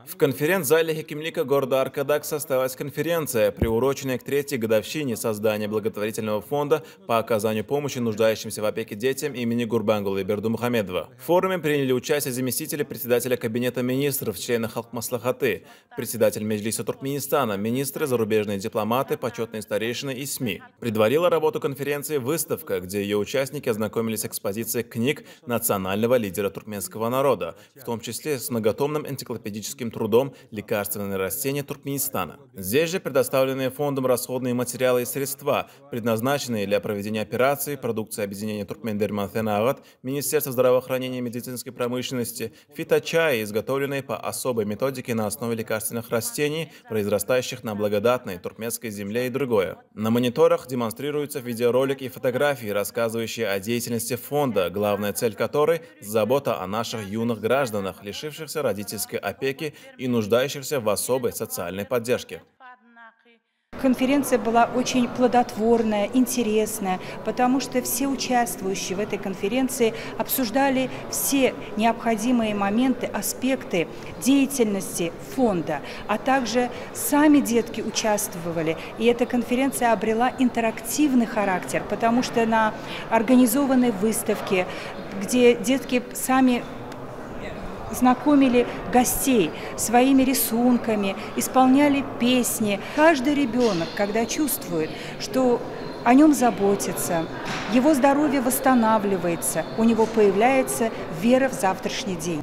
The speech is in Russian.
В конференц-зале Хекимлика города Аркадак состоялась конференция, приуроченная к третьей годовщине создания благотворительного фонда по оказанию помощи нуждающимся в опеке детям имени Гурбангулы Бердумухамедова. В форуме приняли участие заместители председателя Кабинета министров, члены Халк-Маслахаты, председатель Меджлиса Туркменистана, министры, зарубежные дипломаты, почетные старейшины и СМИ. Предварила работу конференции выставка, где ее участники ознакомились с экспозицией книг национального лидера туркменского народа, в том числе с многотомным энциклопедическим трудом «Лекарственные растения Туркменистана». Здесь же предоставленные фондом расходные материалы и средства, предназначенные для проведения операций, продукции объединения Туркмендерманфенагат, Министерства здравоохранения и медицинской промышленности, фиточаи, изготовленные по особой методике на основе лекарственных растений, произрастающих на благодатной туркменской земле и другое. На мониторах демонстрируются видеоролики и фотографии, рассказывающие о деятельности фонда, главная цель которой – забота о наших юных гражданах, лишившихся родительской опеки и нуждающихся в особой социальной поддержке. Конференция была очень плодотворная, интересная, потому что все участвующие в этой конференции обсуждали все необходимые моменты, аспекты деятельности фонда, а также сами детки участвовали. И эта конференция обрела интерактивный характер, потому что на организованной выставке, где детки сами знакомили гостей своими рисунками, исполняли песни. Каждый ребенок, когда чувствует, что о нем заботятся, его здоровье восстанавливается, у него появляется вера в завтрашний день.